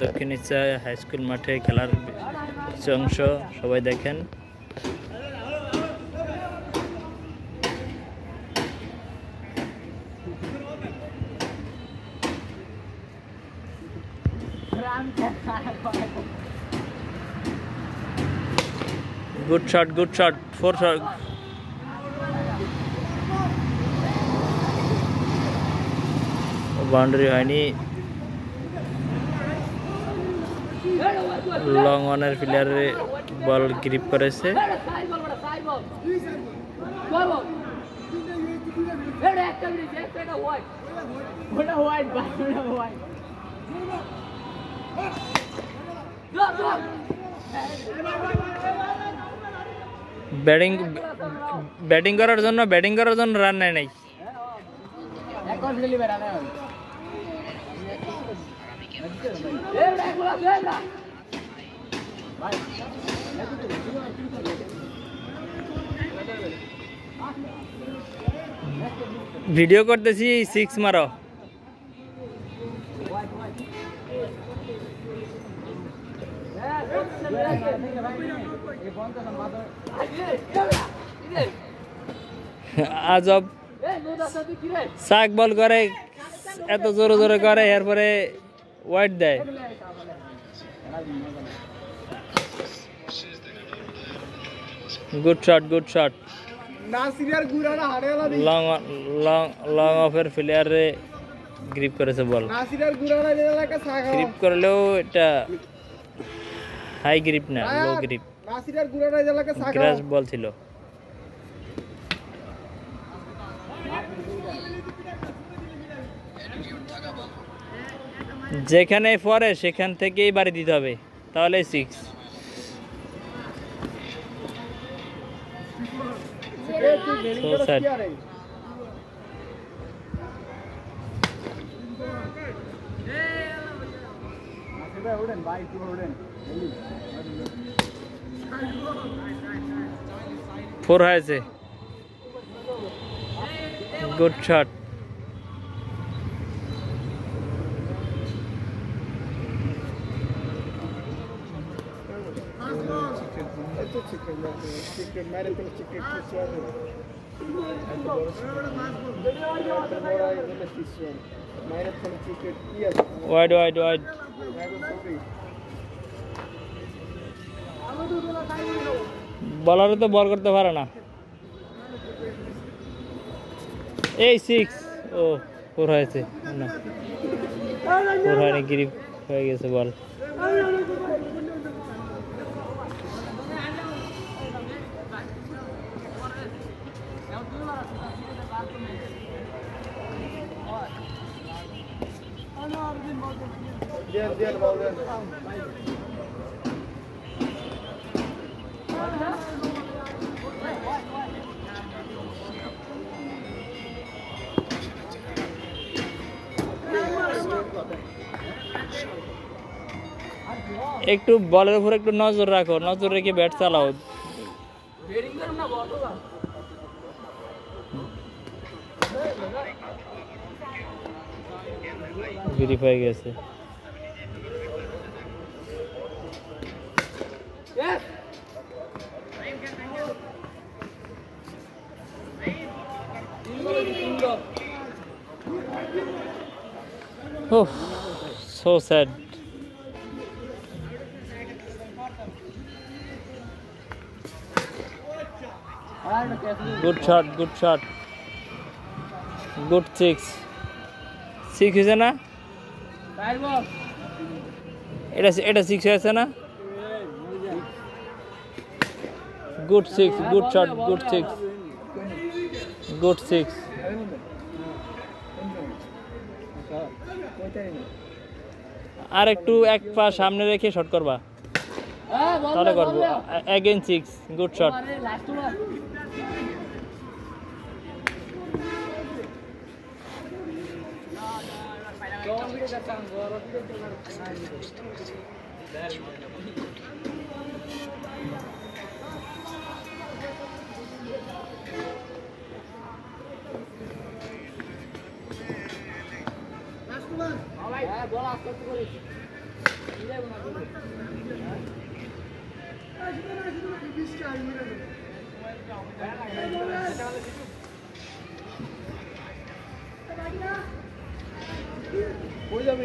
দক্ষিণ ইচ্ছা high school মাঠে খেলার কিছু অংশ সবাই দেখেন। Good shot, 4 shot. বাউন্ডারি হয়নি। লং অনের প্লেয়ারে বল গ্রিপ করেছে। ব্যাটিং করার জন্য রান নেয় নাই। ভিডিও করতেছি, 6 মারো। আজব সাক বল করে, এত জোরে জোরে করে, এরপরে ওয়াইড দেয়। Good shot. লং অফের প্লেয়ারে গ্রিপ করেছে বল। গ্রিপ করলেও এটা হাই গ্রিপ না, লো গ্রিপ, ক্র্যাশ বল ছিল। যেখানে পরে সেখান থেকেই বাড়ি দিতে হবে, তাহলে 6। ফোর হয়েছে। Good shot. ওয়াইড। বলারে তো বল করতে পারে না। এই 6। ও 4 হয়েছে না, 4 হয়নি, গ্রিপ হয়ে গেছে বল। একটু বলের উপর একটু নজর রাখো, নজর রেখে ব্যাট চালাও। গ্রিপ হয়ে গেছে। Oh, so sad. Good shot. Good 6 হয়েছে না? এটা 6 হয়েছে না? Good 6, good shot, good 6. আর একটু এক পা সামনে রেখে শট করবা, তাহলে করবো। Again 6, good shot.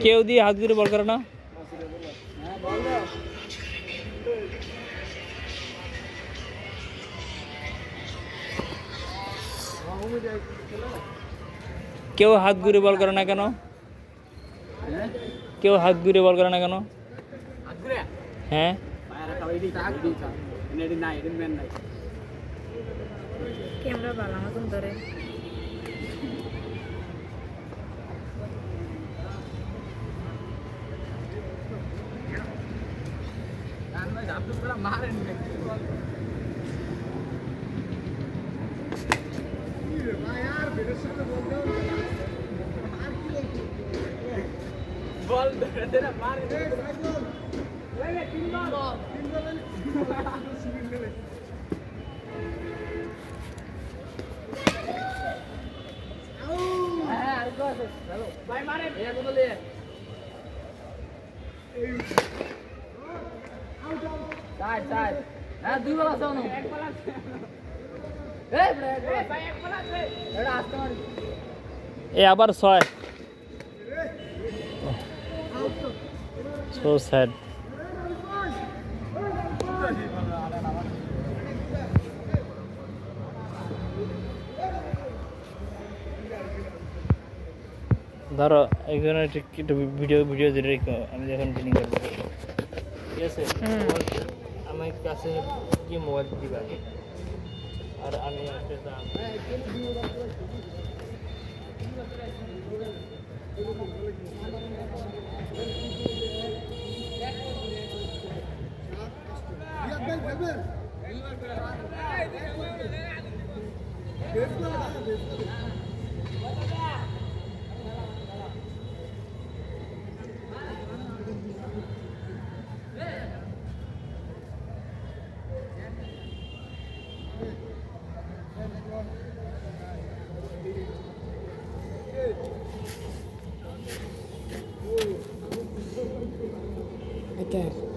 কেউ দিয়ে হাত ঘুরে বল করে না। কেউ হাত ঘুরে বল করে না কেন? কেউ হাত ঘুরে বল করে না কেন? হ্যাঁ ক্যামেরা ভালো মতন ধরে বল ধরে না মারে ভাই মারে এক বলে সাইড সাইড হ্যাঁ দুই বল আছে না এক বল আছে এই ভাই এক বল আছে এটা আসতে মারি এ আবার 6 so sad ধরো এখানে একটু ভিডিও দিয়ে রেখো, আমি যখন ফিলিং করবো ঠিক আছে। আমার কাছে কি মোবাইল দিবা আর আমি again